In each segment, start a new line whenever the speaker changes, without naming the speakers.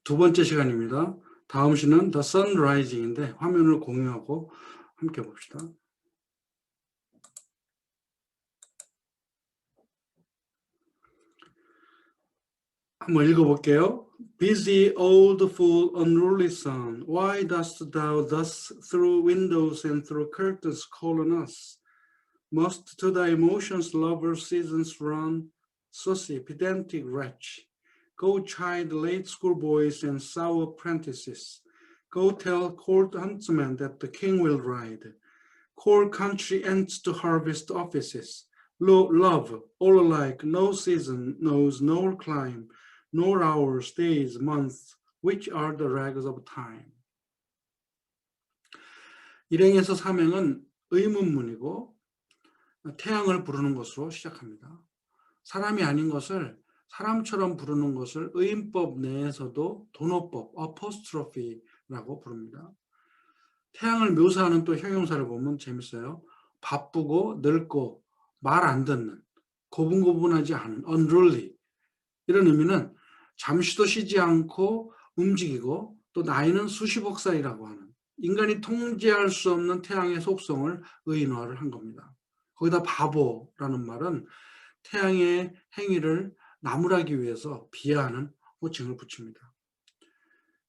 두 번째 시간입니다. 다음 시는 The Sun Rising인데 화면을 공유하고 함께 봅시다. 한번 읽어볼게요. Busy old fool, unruly sun, why dost thou thus through windows and through curtains call on us? Must to thy emotions lover seasons run? Saucy, pedantic wretch, go chide late school boys and sour apprentices. Go tell court huntsmen that the king will ride. Call country ants to harvest offices. Love, all alike, no season knows nor clime, nor hours, days, months, which are the rags of time. 일행에서 삼행은 의문문이고 태양을 부르는 것으로 시작합니다. 사람이 아닌 것을 사람처럼 부르는 것을 의인법 내에서도 도노법, apostrophe라고 부릅니다. 태양을 묘사하는 또 형용사를 보면 재밌어요. 바쁘고 늙고 말 안 듣는, 고분고분하지 않은, unruly 이런 의미는 잠시도 쉬지 않고 움직이고 또 나이는 수십억 살이라고 하는 인간이 통제할 수 없는 태양의 속성을 의인화를 한 겁니다. 거기다 바보라는 말은 태양의 행위를 나무라기 위해서 비하하는 호칭을 붙입니다.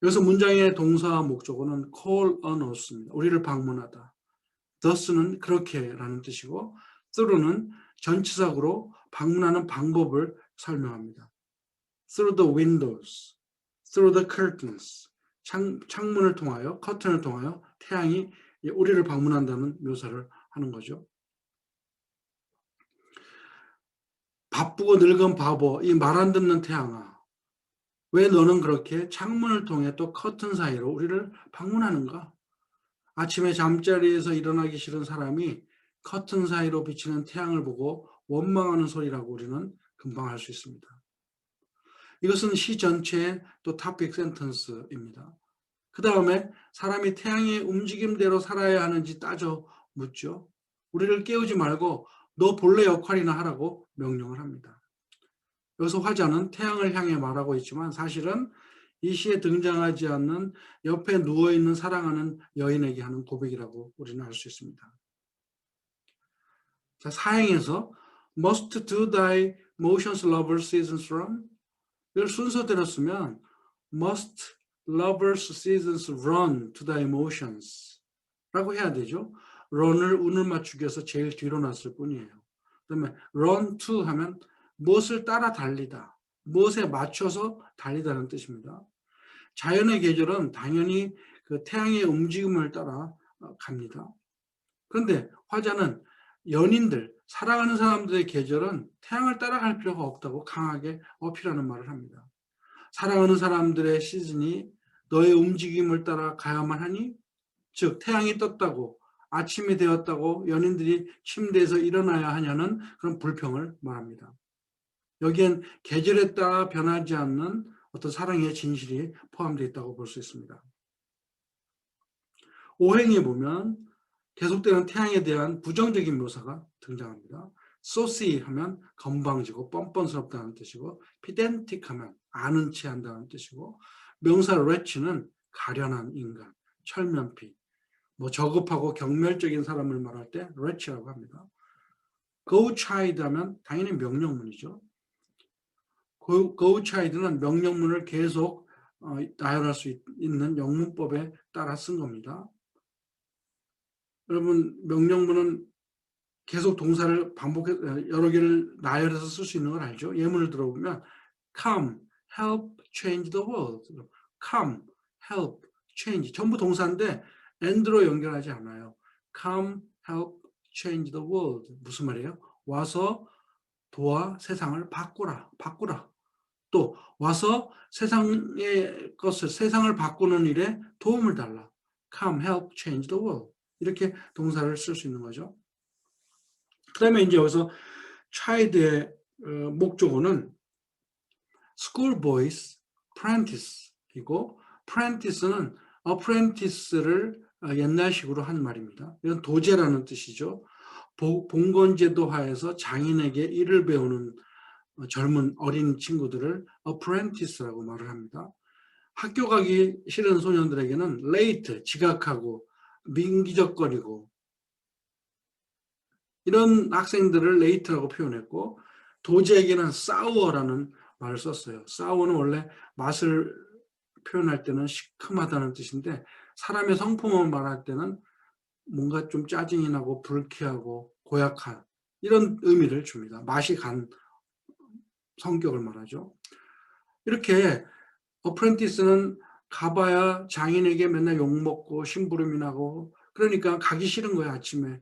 여기서 문장의 동사와 목적어는 call on us입니다. 우리를 방문하다. thus는 그렇게라는 뜻이고 through는 전치사구로 방문하는 방법을 설명합니다. Through the windows, through the curtains, 창문을 통하여, 커튼을 통하여 태양이 우리를 방문한다는 묘사를 하는 거죠. 바쁘고 늙은 바보, 이 말 안 듣는 태양아, 왜 너는 그렇게 창문을 통해 또 커튼 사이로 우리를 방문하는가? 아침에 잠자리에서 일어나기 싫은 사람이 커튼 사이로 비치는 태양을 보고 원망하는 소리라고 우리는 금방 할 수 있습니다. 이것은 시 전체의 또 토픽 센텐스입니다. 그 다음에 사람이 태양의 움직임대로 살아야 하는지 따져 묻죠. 우리를 깨우지 말고 너 본래 역할이나 하라고 명령을 합니다. 여기서 화자는 태양을 향해 말하고 있지만 사실은 이 시에 등장하지 않는 옆에 누워있는 사랑하는 여인에게 하는 고백이라고 우리는 알 수 있습니다. 자, 사행에서 Must do thy motions lovers seasons run? 이걸 순서대로 쓰면 Must lovers seasons run to thy emotions 라고 해야 되죠. run을 운을 맞추기 위해서 제일 뒤로 놨을 뿐이에요. 그 다음에 run to 하면 무엇을 따라 달리다, 무엇에 맞춰서 달리다는 뜻입니다. 자연의 계절은 당연히 그 태양의 움직임을 따라 갑니다. 그런데 화자는 연인들, 사랑하는 사람들의 계절은 태양을 따라갈 필요가 없다고 강하게 어필하는 말을 합니다. 사랑하는 사람들의 시즌이 너의 움직임을 따라 가야만 하니? 즉 태양이 떴다고 아침이 되었다고 연인들이 침대에서 일어나야 하냐는 그런 불평을 말합니다. 여기엔 계절에 따라 변하지 않는 어떤 사랑의 진실이 포함되어 있다고 볼 수 있습니다. 오행에 보면 계속되는 태양에 대한 부정적인 묘사가 등장합니다. saucy 하면 건방지고 뻔뻔스럽다는 뜻이고 pedantic 하면 아는 체 한다는 뜻이고 명사 wretch는 가련한 인간, 철면피, 저급하고 경멸적인 사람을 말할 때 wretch라고 합니다. go chide 하면 당연히 명령문이죠. go chide는 명령문을 계속 나열할 수 있는 영문법에 따라 쓴 겁니다. 여러분 명령문은 계속 동사를 반복해서 여러 개를 나열해서 쓸 수 있는 걸 알죠? 예문을 들어보면 come, help, change the world. come, help, change 전부 동사인데 and로 연결하지 않아요. come, help, change the world 무슨 말이에요? 와서 도와 세상을 바꾸라. 또 와서 세상의 것을 세상을 바꾸는 일에 도움을 달라. come, help, change the world 이렇게 동사를 쓸 수 있는 거죠. 그 다음에 이제 여기서 child의 목적어는 school boys, apprentice이고 apprentice는 apprentice를 옛날식으로 한 말입니다. 이건 도제라는 뜻이죠. 봉건제도 하에서 장인에게 일을 배우는 젊은 어린 친구들을 apprentice라고 말을 합니다. 학교 가기 싫은 소년들에게는 late, 지각하고 민기적거리고 이런 학생들을 late라고 표현했고 도제에게는 sour라는 말을 썼어요. sour는 원래 맛을 표현할 때는 시큼하다는 뜻인데 사람의 성품을 말할 때는 뭔가 좀 짜증이 나고 불쾌하고 고약한 이런 의미를 줍니다. 맛이 간 성격을 말하죠. 이렇게 어프렌티스는 가봐야 장인에게 맨날 욕먹고 심부름이 나고 그러니까 가기 싫은 거야 아침에.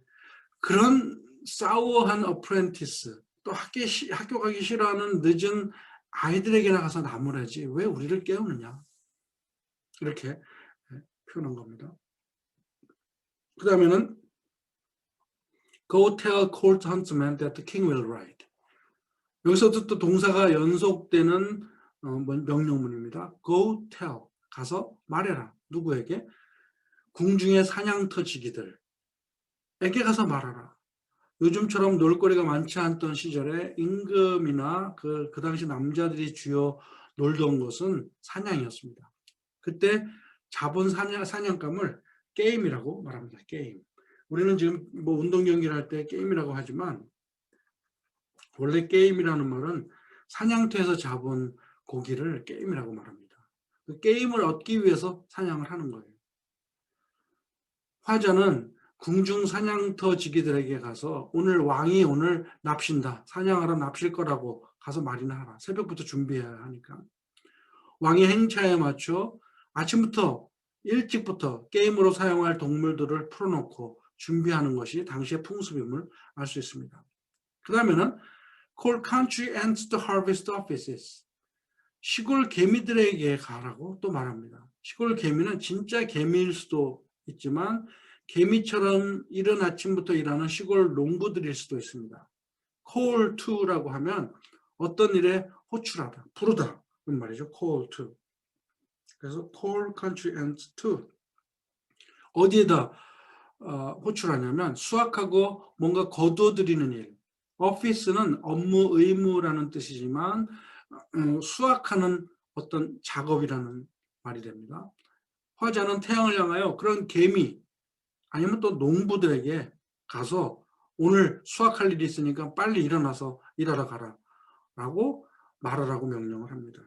그런 싸워한 어프렌티스 또 학교 가기 싫어하는 늦은 아이들에게 나가서 나무라지 왜 우리를 깨우느냐 이렇게 표현한 겁니다. 그 다음에는 Go tell court huntsman that the king will ride. 여기서도 또 동사가 연속되는 명령문입니다. Go tell, 가서 말해라. 누구에게? 궁중의 사냥터지기들에게 가서 말하라. 요즘처럼 놀거리가 많지 않던 시절에 임금이나 그 당시 남자들이 주요 놀던 것은 사냥이었습니다. 그때 잡은 사냥감을 게임이라고 말합니다. 게임. 우리는 지금 뭐 운동 경기를 할 때 게임이라고 하지만 원래 게임이라는 말은 사냥터에서 잡은 고기를 게임이라고 말합니다. 그 게임을 얻기 위해서 사냥을 하는 거예요. 화자는 궁중 사냥터지기들에게 가서 오늘 왕이 오늘 납신다. 사냥하러 납실 거라고 가서 말이나 하라. 새벽부터 준비해야 하니까. 왕의 행차에 맞춰 아침부터 일찍부터 게임으로 사용할 동물들을 풀어놓고 준비하는 것이 당시의 풍습임을 알 수 있습니다. 그 다음에는 Call country ants to harvest offices. 시골 개미들에게 가라고 또 말합니다. 시골 개미는 진짜 개미일 수도 있지만 개미처럼 이른 아침부터 일하는 시골 농부들일 수도 있습니다. call to라고 하면 어떤 일에 호출하다, 부르다 그 말이죠. call to. 그래서 call country ants to 어디에다 호출하냐면 수확하고 뭔가 거두어들이는 일. 오피스는 업무 의무라는 뜻이지만 수확하는 어떤 작업이라는 말이 됩니다. 화자는 태양을 향하여 그런 개미 아니면 또 농부들에게 가서 오늘 수확할 일이 있으니까 빨리 일어나서 일하러 가라 라고 말하라고 명령을 합니다.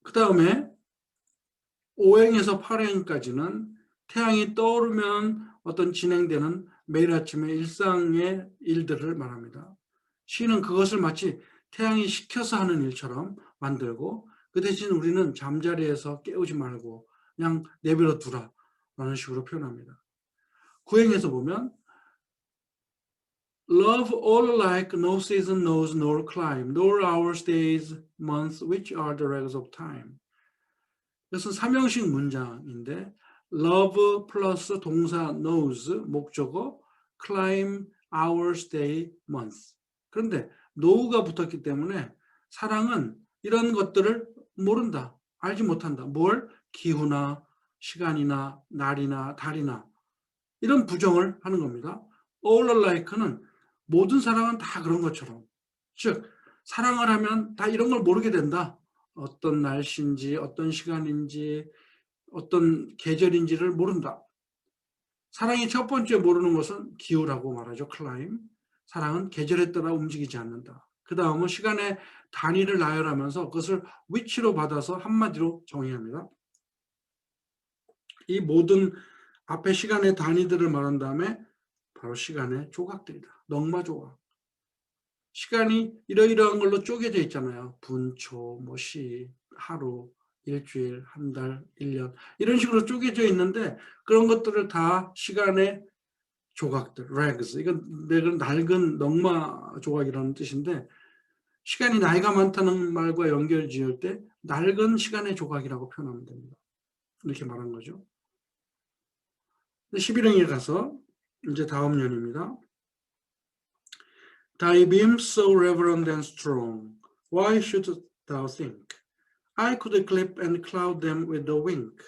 그 다음에 5행에서 8행까지는 태양이 떠오르면 어떤 진행되는 매일 아침에 일상의 일들을 말합니다. 시는 그것을 마치 태양이 시켜서 하는 일처럼 만들고 그 대신 우리는 잠자리에서 깨우지 말고 그냥 내버려 두라 라는 식으로 표현합니다. 9행에서 보면 Love all alike, no season knows nor clime, nor hours, days, months, which are the regs of time. 그래서 삼형식 문장인데 love 플러스 동사 knows 목적어 climb, hours, day, month. 그런데 know가 붙었기 때문에 사랑은 이런 것들을 모른다. 알지 못한다. 뭘? 기후나 시간이나 날이나 달이나 이런 부정을 하는 겁니다. all alike는 모든 사랑은 다 그런 것처럼 즉 사랑을 하면 다 이런 걸 모르게 된다. 어떤 날씨인지 어떤 시간인지 어떤 계절인지를 모른다. 사랑이 첫 번째 모르는 것은 기후라고 말하죠. 클라임. 사랑은 계절에 따라 움직이지 않는다. 그 다음은 시간의 단위를 나열하면서 그것을 위치로 받아서 한마디로 정의합니다. 이 모든 앞에 시간의 단위들을 말한 다음에 바로 시간의 조각들이다. 넉마 조각. 시간이 이러이러한 걸로 쪼개져 있잖아요. 분초, 뭐 시, 하루, 일주일, 한 달, 1년 이런 식으로 쪼개져 있는데 그런 것들을 다 시간의 조각들, rags. 이건 낡은 넉마 조각이라는 뜻인데 시간이 나이가 많다는 말과 연결 지을 때 낡은 시간의 조각이라고 표현하면 됩니다. 이렇게 말한 거죠. 11행에 가서 이제 다음 년입니다. Thy beams so reverend and strong, why shouldst thou think? I could clip and cloud them with a wink,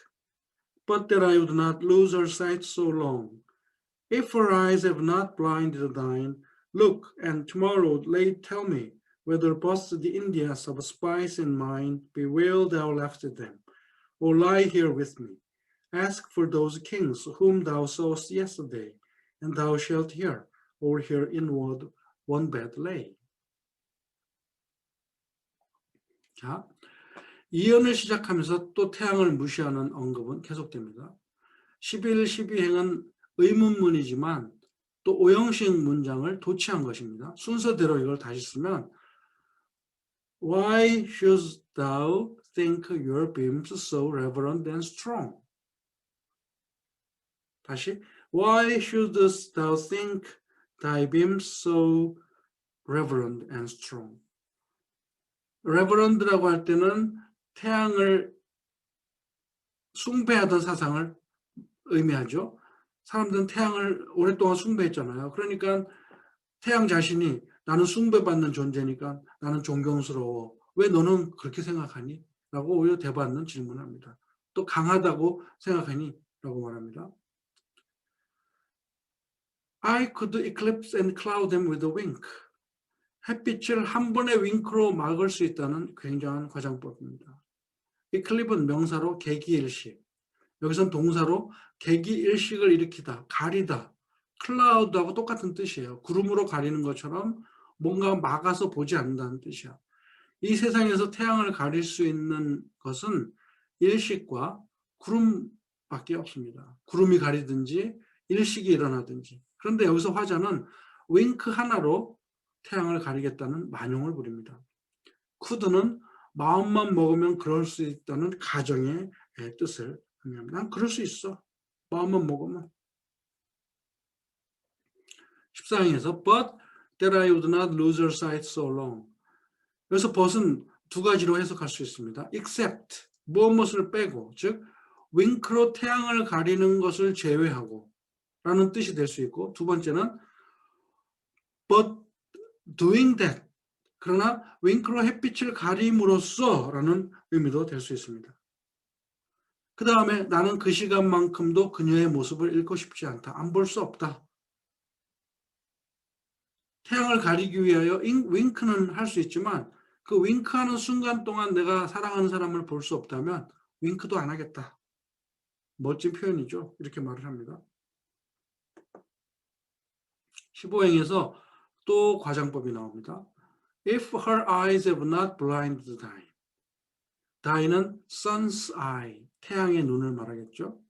but that I would not lose her sight so long. If our eyes have not blinded thine, look, and tomorrow late tell me, whether both the Indias of spice and mine be where thou leftest them, or lie here with me. Ask for those kings whom thou sawest yesterday, and thou shalt hear, or hear inward one bed lay. 자, 이연을 시작하면서 또 태양을 무시하는 언급은 계속됩니다. 11, 12행은 의문문이지만 또 오형식 문장을 도치한 것입니다. 순서대로 이걸 다시 쓰면 Why shouldst thou think your beams so reverent and strong? 다시 Why shouldst thou think thy beams so reverent and strong? reverent라고 할 때는 태양을 숭배하던 사상을 의미하죠. 사람들은 태양을 오랫동안 숭배했잖아요. 그러니까 태양 자신이 나는 숭배받는 존재니까 나는 존경스러워. 왜 너는 그렇게 생각하니? 라고 오히려 대받는 질문을 합니다. 또 강하다고 생각하니? 라고 말합니다. I could eclipse and cloud them with a wink. 햇빛을 한 번의 윙크로 막을 수 있다는 굉장한 과장법입니다. eclipse는 명사로 계기일식, 여기서는 동사로 계기일식을 일으키다, 가리다, 클라우드하고 똑같은 뜻이에요. 구름으로 가리는 것처럼 뭔가 막아서 보지 않는다는 뜻이야. 이 세상에서 태양을 가릴 수 있는 것은 일식과 구름밖에 없습니다. 구름이 가리든지 일식이 일어나든지. 그런데 여기서 화자는 윙크 하나로 태양을 가리겠다는 만용을 부립니다. could는 마음만 먹으면 그럴 수 있다는 가정의 뜻을 의미합니다. 난 그럴 수 있어. 마음만 먹으면. 14행에서 but that I would not lose your sight so long. 여기서 but은 두 가지로 해석할 수 있습니다. except, 무엇을 빼고, 즉 윙크로 태양을 가리는 것을 제외하고 라는 뜻이 될 수 있고, 두 번째는 but doing that, 그러나 윙크로 햇빛을 가림으로써 라는 의미도 될 수 있습니다. 그 다음에 나는 그 시간만큼도 그녀의 모습을 잃고 싶지 않다. 안 볼 수 없다. 태양을 가리기 위하여 윙크는 할 수 있지만 그 윙크하는 순간 동안 내가 사랑하는 사람을 볼 수 없다면 윙크도 안 하겠다. 멋진 표현이죠. 이렇게 말을 합니다. 15행에서 또 과장법이 나옵니다. If her eyes have not blinded thine. thine은 sun's eye, 태양의 눈을 말하겠죠.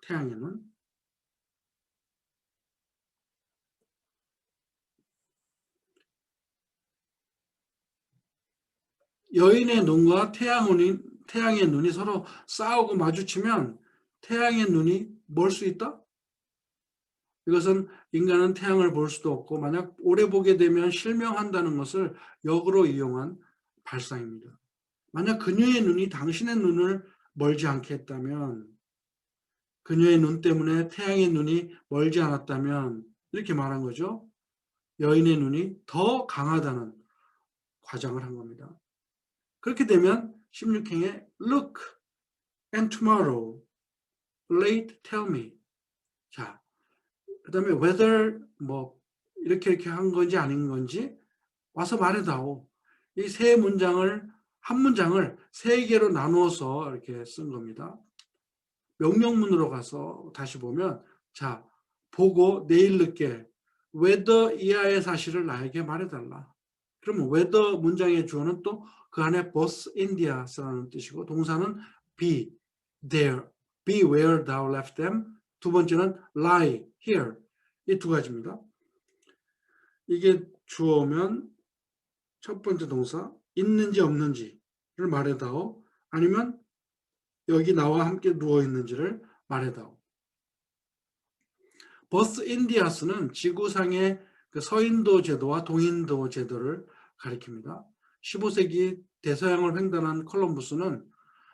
태양의 눈. 여인의 눈과 태양의 눈이 서로 싸우고 마주치면 태양의 눈이 멀 수 있다? 이것은 인간은 태양을 볼 수도 없고 만약 오래 보게 되면 실명한다는 것을 역으로 이용한 발상입니다. 만약 그녀의 눈이 당신의 눈을 멀지 않게 했다면, 그녀의 눈 때문에 태양의 눈이 멀지 않았다면 이렇게 말한 거죠. 여인의 눈이 더 강하다는 과장을 한 겁니다. 그렇게 되면 16행에 look and tomorrow late tell me. 자, 그 다음에 whether 뭐 이렇게 한 건지 아닌 건지 와서 말해다오. 이 세 문장을 한 문장을 세 개로 나누어서 이렇게 쓴 겁니다. 명령문으로 가서 다시 보면 자, 보고 내일 늦게 whether 이하의 사실을 나에게 말해달라. 그러면 whether 문장의 주어는 또 그 안에 both Indias라는 뜻이고 동사는 be there, be where thou left them. 두 번째는 lie here. 이 두 가지입니다. 이게 주어면 첫 번째 동사 있는지 없는지를 말해다오. 아니면 여기 나와 함께 누워 있는지를 말해다오. both Indias는 지구상의 그 서인도 제도와 동인도 제도를 가리킵니다. 15세기 대서양을 횡단한 콜럼부스는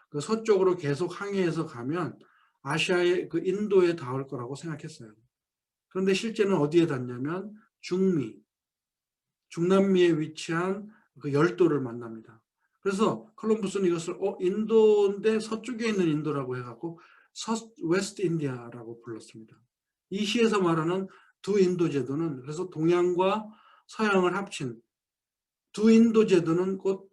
그 서쪽으로 계속 항해해서 가면 아시아의 그 인도에 닿을 거라고 생각했어요. 그런데 실제는 어디에 닿냐면 중남미에 위치한 그 열도를 만납니다. 그래서 콜럼부스는 이것을 인도인데 서쪽에 있는 인도라고 해갖고 웨스트 인디아라고 불렀습니다. 이 시에서 말하는 두 인도 제도는 그래서 동양과 서양을 합친 두 인도 제도는 곧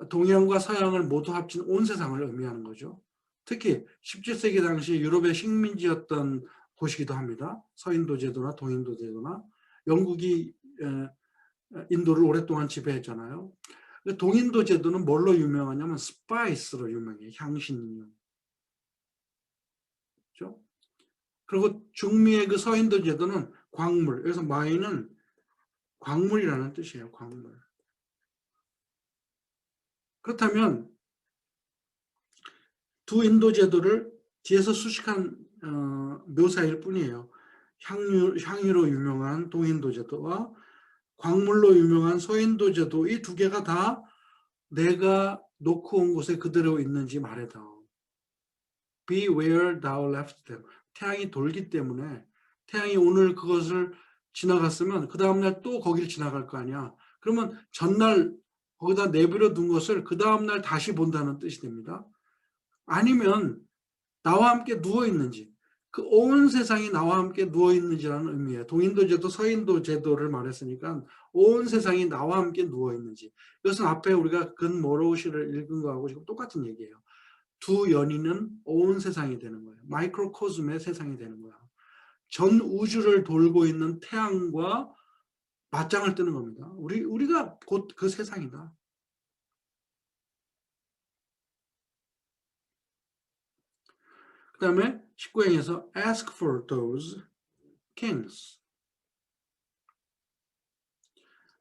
동양과 서양을 모두 합친 온 세상을 의미하는 거죠. 특히 17세기 당시 유럽의 식민지였던 곳이기도 합니다. 서인도 제도나 동인도 제도나 영국이 인도를 오랫동안 지배했잖아요. 동인도 제도는 뭘로 유명하냐면 스파이스로 유명해요. 향신료. 그렇죠? 그리고 중미의 그 서인도 제도는 광물. 그래서 마이는 광물이라는 뜻이에요. 광물. 그렇다면 두 인도 제도를 뒤에서 수식한 묘사일 뿐이에요. 향유로 유명한 동인도 제도와 광물로 유명한 서인도 제도 이 두 개가 다 내가 놓고 온 곳에 그대로 있는지 말해다오. Be where thou left them. 태양이 돌기 때문에 태양이 오늘 그것을 지나갔으면 그 다음날 또 거길 지나갈 거 아니야. 그러면 전날 거기다 내버려 둔 것을 그 다음날 다시 본다는 뜻이 됩니다. 아니면 나와 함께 누워 있는지 그 온 세상이 나와 함께 누워 있는지라는 의미예요. 동인도 제도, 서인도 제도를 말했으니까 온 세상이 나와 함께 누워 있는지. 이것은 앞에 우리가 근모로우시를 읽은 거하고 지금 똑같은 얘기예요. 두 연인은 온 세상이 되는 거예요. 마이크로코즘의 세상이 되는 거야. 전 우주를 돌고 있는 태양과 맞짱을 뜨는 겁니다. 우리가 곧 그 세상이다. 그 다음에 19행에서 ask for those kings.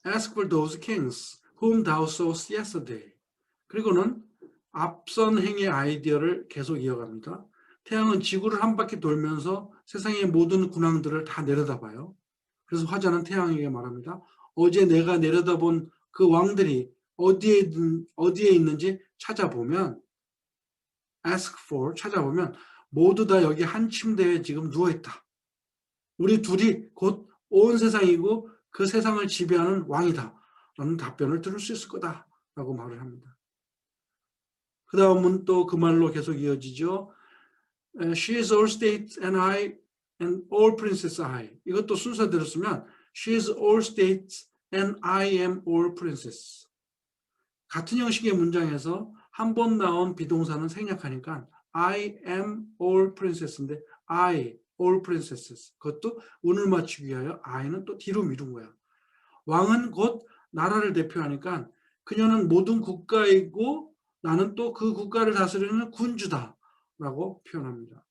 Ask for those kings whom thou sawest yesterday. 그리고는 앞선 행의 아이디어를 계속 이어갑니다. 태양은 지구를 한 바퀴 돌면서 세상의 모든 군왕들을 다 내려다봐요. 그래서 화자는 태양에게 말합니다. 어제 내가 내려다본 그 왕들이 어디에 있는지 찾아보면 ask for 찾아보면 모두 다 여기 한 침대에 지금 누워있다. 우리 둘이 곧 온 세상이고 그 세상을 지배하는 왕이다. 라는 답변을 들을 수 있을 거다. 라고 말을 합니다. 그 다음은 또 그 말로 계속 이어지죠. She is all state and I and all princess I. 이것도 순서대로 쓰면 She is all states and I am all princess. 같은 형식의 문장에서 한 번 나온 비동사는 생략하니까 I am all princess인데 I all princesses. 그것도 운을 맞추기 위하여 I는 또 뒤로 미룬 거야. 왕은 곧 나라를 대표하니까 그녀는 모든 국가이고 나는 또 그 국가를 다스리는 군주다라고 표현합니다.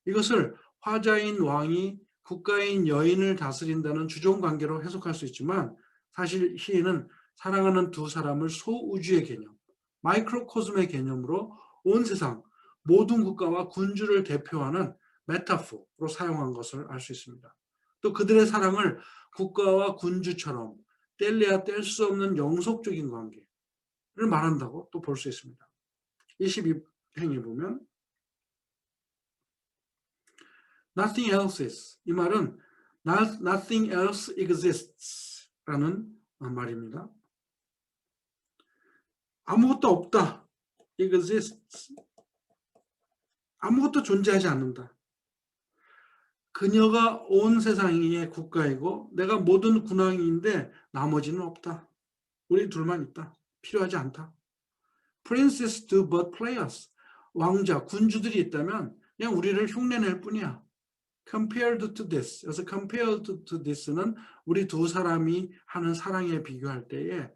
이것을 화자인 왕이 국가인 여인을 다스린다는 주종관계로 해석할 수 있지만 사실 시인은 사랑하는 두 사람을 소우주의 개념, 마이크로코즘의 개념으로 온 세상 모든 국가와 군주를 대표하는 메타포로 사용한 것을 알 수 있습니다. 또 그들의 사랑을 국가와 군주처럼 뗄래야 뗄 수 없는 영속적인 관계를 말한다고 또 볼 수 있습니다. 22행에 보면 Nothing else is. 이 말은 nothing else exists 라는 말입니다. 아무것도 없다. exists. 아무것도 존재하지 않는다. 그녀가 온 세상의 국가이고 내가 모든 군왕인데 나머지는 없다. 우리 둘만 있다. 필요하지 않다. Princess do but play us. 왕자, 군주들이 있다면 그냥 우리를 흉내낼 뿐이야. Compared to this. 그래서 compared to this는 우리 두 사람이 하는 사랑에 비교할 때에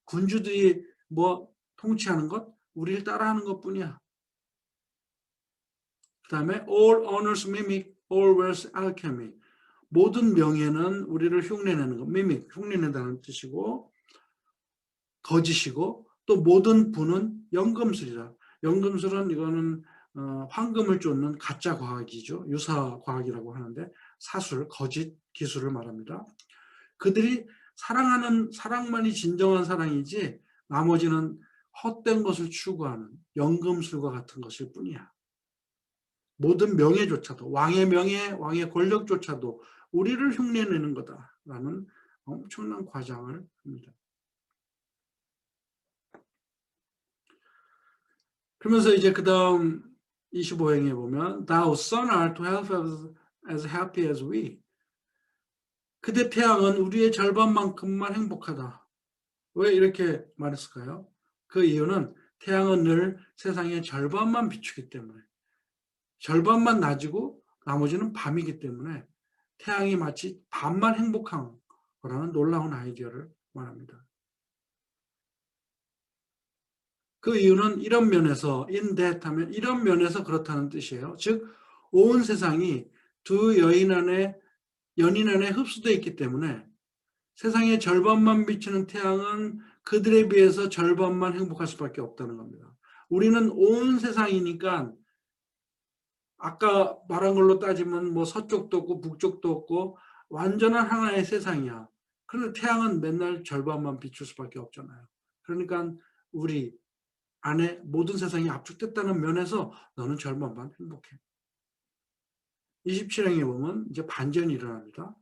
군주들이 뭐 통치하는 것, 우리를 따라하는 것뿐이야. 그 다음에 all honors mimic, all wealth alchemy. 모든 명예는 우리를 흉내내는 것, mimic, 흉내낸다는 뜻이고 거짓이고 또 모든 부는 연금술이다. 연금술은 이거는 황금을 쫓는 가짜 과학이죠. 유사 과학이라고 하는데 사술, 거짓 기술을 말합니다. 그들이 사랑만이 진정한 사랑이지 나머지는 헛된 것을 추구하는 연금술과 같은 것일 뿐이야. 모든 명예조차도 왕의 명예, 왕의 권력조차도 우리를 흉내내는 거다라는 엄청난 과장을 합니다. 그러면서 이제 그 다음 25행에 보면 Thou son art to help us as happy as we. 그대 태양은 우리의 절반만큼만 행복하다. 왜 이렇게 말했을까요? 그 이유는 태양은 늘 세상의 절반만 비추기 때문에, 절반만 낮이고 나머지는 밤이기 때문에 태양이 마치 반만 행복한 거라는 놀라운 아이디어를 말합니다. 그 이유는 이런 면에서 in that 하면 이런 면에서 그렇다는 뜻이에요. 즉 온 세상이 두 연인 안에 흡수되어 있기 때문에 세상의 절반만 비추는 태양은 그들에 비해서 절반만 행복할 수밖에 없다는 겁니다. 우리는 온 세상이니까 아까 말한 걸로 따지면 뭐 서쪽도 없고 북쪽도 없고 완전한 하나의 세상이야. 그런데 태양은 맨날 절반만 비출 수밖에 없잖아요. 그러니까 우리 안에 모든 세상이 압축됐다는 면에서 너는 절반만 행복해. 27행에 보면 이제 반전이 일어납니다.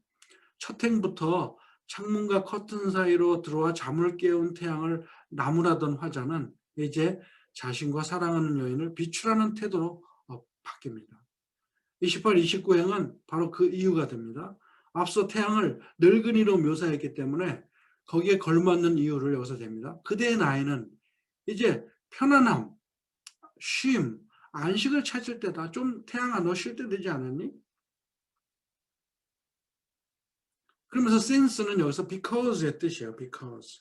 첫 행부터 창문과 커튼 사이로 들어와 잠을 깨운 태양을 나무라던 화자는 이제 자신과 사랑하는 여인을 비추라는 태도로 바뀝니다. 28, 29행은 바로 그 이유가 됩니다. 앞서 태양을 늙은이로 묘사했기 때문에 거기에 걸맞는 이유를 여기서 됩니다. 그대의 나이는 이제 편안함, 쉼, 안식을 찾을 때다. 좀 태양아 너 쉴 때 되지 않았니? 그러면서 since는 여기서 because의 뜻이에요. because.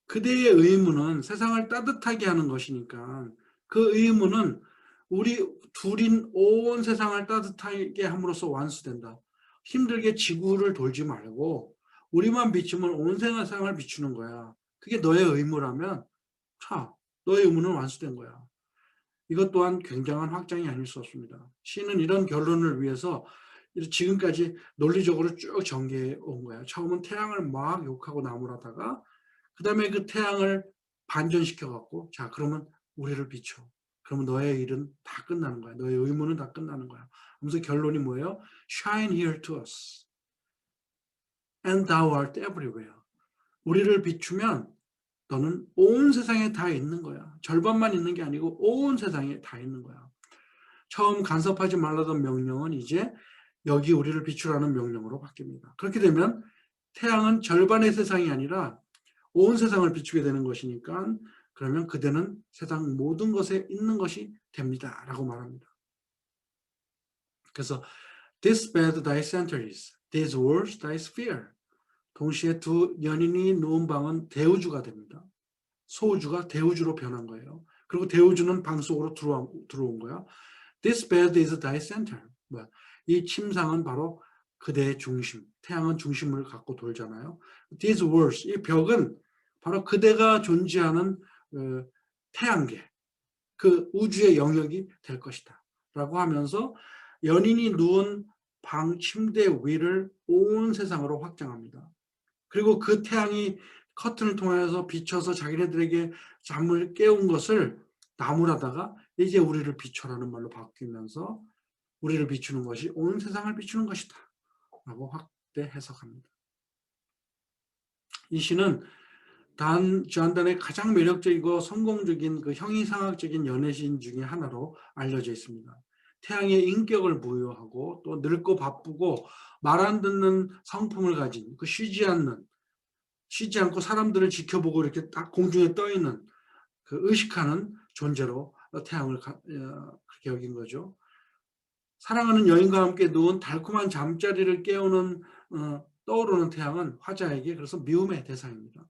그대의 의무는 세상을 따뜻하게 하는 것이니까 그 의무는 우리 둘인 온 세상을 따뜻하게 함으로써 완수된다. 힘들게 지구를 돌지 말고 우리만 비추면 온 세상을 비추는 거야. 그게 너의 의무라면 자, 너의 의무는 완수된 거야. 이것 또한 굉장한 확장이 아닐 수 없습니다. 시는 이런 결론을 위해서 지금까지 논리적으로 쭉 전개해 온 거야. 처음은 태양을 막 욕하고 나무라다가 그 다음에 그 태양을 반전시켜 갖고 자 그러면 우리를 비춰. 그러면 너의 일은 다 끝나는 거야. 너의 의무는 다 끝나는 거야. 그래서 결론이 뭐예요? Shine here to us and thou art everywhere. 우리를 비추면 너는 온 세상에 다 있는 거야. 절반만 있는 게 아니고 온 세상에 다 있는 거야. 처음 간섭하지 말라던 명령은 이제 여기 우리를 비추라는 명령으로 바뀝니다. 그렇게 되면 태양은 절반의 세상이 아니라 온 세상을 비추게 되는 것이니까 그러면 그대는 세상 모든 것에 있는 것이 됩니다. 라고 말합니다. 그래서 this bed thy center is, these walls thy sphere. 동시에 두 연인이 누운 방은 대우주가 됩니다. 소우주가 대우주로 변한 거예요. 그리고 대우주는 방 속으로 들어온 거야. This bed is thy center. 이 침상은 바로 그대의 중심, 태양은 중심을 갖고 돌잖아요. These walls, 이 벽은 바로 그대가 존재하는 태양계, 그 우주의 영역이 될 것이다. 라고 하면서 연인이 누운 방 침대 위를 온 세상으로 확장합니다. 그리고 그 태양이 커튼을 통해서 비춰서 자기네들에게 잠을 깨운 것을 나무라다가 이제 우리를 비춰라는 말로 바뀌면서 우리를 비추는 것이 온 세상을 비추는 것이다. 라고 확대 해석합니다. 이 시는 존단의 가장 매력적이고 성공적인 그 형이상학적인 연애시인 중에 하나로 알려져 있습니다. 태양의 인격을 부여하고 또 늙고 바쁘고 말 안 듣는 성품을 가진 그 쉬지 않고 사람들을 지켜보고 이렇게 딱 공중에 떠 있는 그 의식하는 존재로 태양을 그렇게 여긴 거죠. 사랑하는 여인과 함께 누운 달콤한 잠자리를 깨우는 떠오르는 태양은 화자에게 그래서 미움의 대상입니다.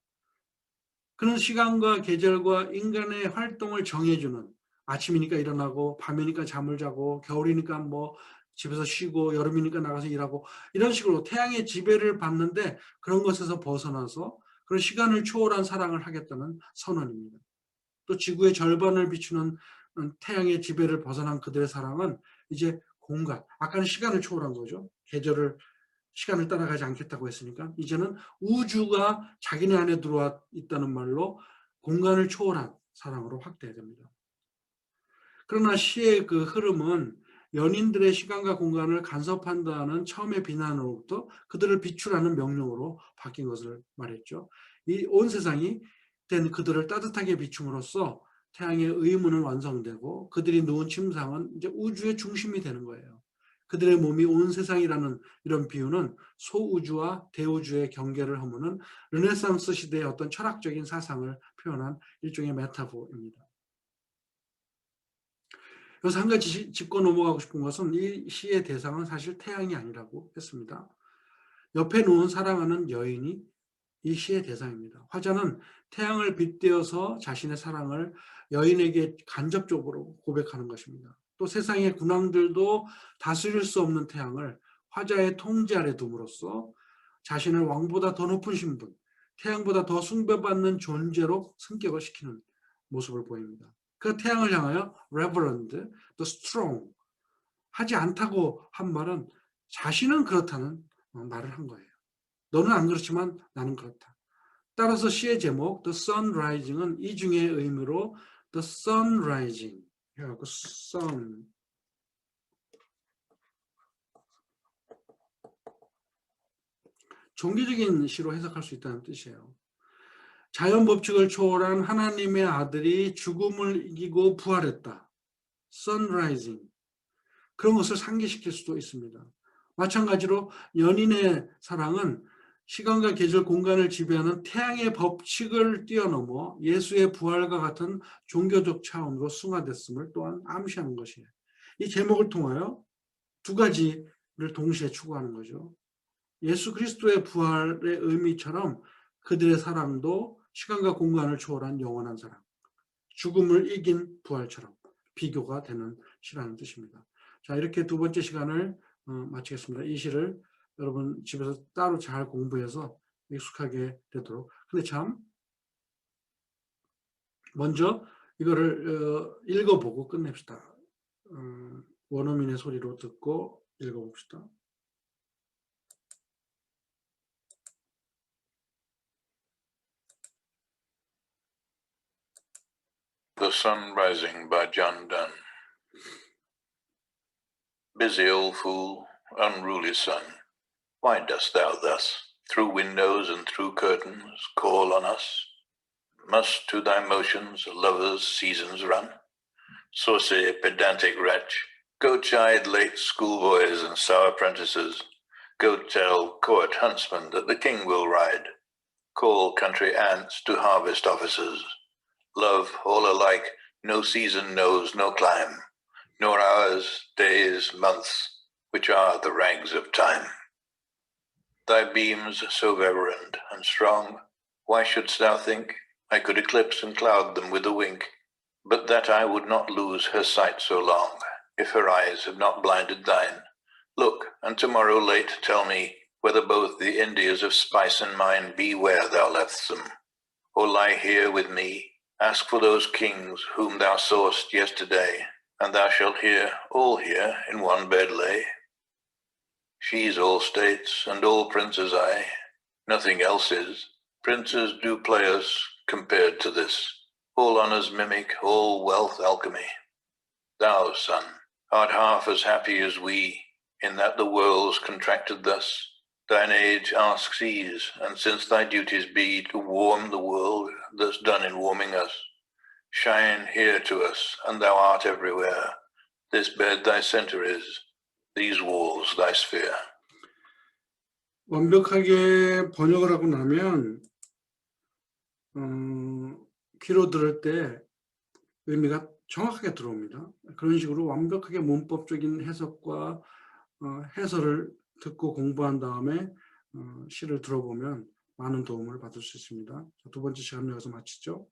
그는 시간과 계절과 인간의 활동을 정해주는 아침이니까 일어나고 밤이니까 잠을 자고 겨울이니까 뭐 집에서 쉬고 여름이니까 나가서 일하고 이런 식으로 태양의 지배를 받는데 그런 것에서 벗어나서 그런 시간을 초월한 사랑을 하겠다는 선언입니다. 또 지구의 절반을 비추는 태양의 지배를 벗어난 그들의 사랑은 이제 공간, 아까는 시간을 초월한 거죠. 시간을 따라가지 않겠다고 했으니까 이제는 우주가 자기네 안에 들어와 있다는 말로 공간을 초월한 사랑으로 확대됩니다. 그러나 시의 그 흐름은 연인들의 시간과 공간을 간섭한다는 처음의 비난으로부터 그들을 비추라는 명령으로 바뀐 것을 말했죠. 이 온 세상이 된 그들을 따뜻하게 비춤으로써 태양의 의문은 완성되고 그들이 누운 침상은 이제 우주의 중심이 되는 거예요. 그들의 몸이 온 세상이라는 이런 비유는 소우주와 대우주의 경계를 허무는 르네상스 시대의 어떤 철학적인 사상을 표현한 일종의 메타포입니다. 여기서 한 가지 짚고 넘어가고 싶은 것은 이 시의 대상은 사실 태양이 아니라고 했습니다. 옆에 누운 사랑하는 여인이 이 시의 대상입니다. 화자는 태양을 빗대어서 자신의 사랑을 여인에게 간접적으로 고백하는 것입니다. 또 세상의 군왕들도 다스릴 수 없는 태양을 화자의 통제 아래 둠으로써 자신을 왕보다 더 높은 신분, 태양보다 더 숭배받는 존재로 승격을 시키는 모습을 보입니다. 그 태양을 향하여 Reverend, the strong 하지 않다고 한 말은 자신은 그렇다는 말을 한 거예요. 너는 안 그렇지만 나는 그렇다. 따라서 시의 제목 The Sun Rising은 이 중의 의미로 The Sun Rising 해갖고 Sun 종교적인 시로 해석할 수 있다는 뜻이에요. 자연 법칙을 초월한 하나님의 아들이 죽음을 이기고 부활했다. Sun Rising. 그런 것을 상기시킬 수도 있습니다. 마찬가지로 연인의 사랑은 시간과 계절, 공간을 지배하는 태양의 법칙을 뛰어넘어 예수의 부활과 같은 종교적 차원으로 승화됐음을 또한 암시하는 것이에요. 이 제목을 통하여 두 가지를 동시에 추구하는 거죠. 예수 그리스도의 부활의 의미처럼 그들의 사랑도 시간과 공간을 초월한 영원한 사랑, 죽음을 이긴 부활처럼 비교가 되는 시라는 뜻입니다. 자, 이렇게 두 번째 시간을 마치겠습니다. 이 시를 여러분 집에서 따로 잘 공부해서 익숙하게 되도록. 근데 참 먼저 이거를 읽어보고 끝냅시다. 원어민의 소리로 듣고 읽어봅시다.
The Sun Rising by John Donne. Busy old fool, unruly sun, why dost thou thus, through windows and through curtains, call on us? Must to thy motions a lover's seasons run? Saucy, pedantic wretch, go chide late schoolboys and sour apprentices, go tell court huntsmen that the king will ride, call country ants to harvest offices. Love, all alike, no season knows, no clime, nor hours, days, months, which are the rags of time. Thy beams so reverend and strong, why shouldst thou think I could eclipse and cloud them with a wink? But that I would not lose her sight so long, if her eyes have not blinded thine. Look, and tomorrow late tell me whether both the Indias of spice and mine be where thou left'st them, or lie here with me. Ask for those kings whom thou saw'st yesterday, and thou shalt hear all here in one bed lay. She's all states and all princes I, nothing else is. Princes do play us compared to this, all honours mimic, all wealth alchemy. Thou, son, art half as happy as we, in that the world's contracted thus. Thine age asks ease, and since thy duties be to warm the world that's done in warming us, shine here to us, and thou art everywhere. This bed thy centre is, these walls thy sphere.
완벽하게 번역을 하고 나면 귀로 들을 때 의미가 정확하게 들어옵니다. 그런 식으로 완벽하게 문법적인 해석과 해설을 듣고 공부한 다음에 시를 들어보면 많은 도움을 받을 수 있습니다. 두 번째 시간은 여기서 마치죠.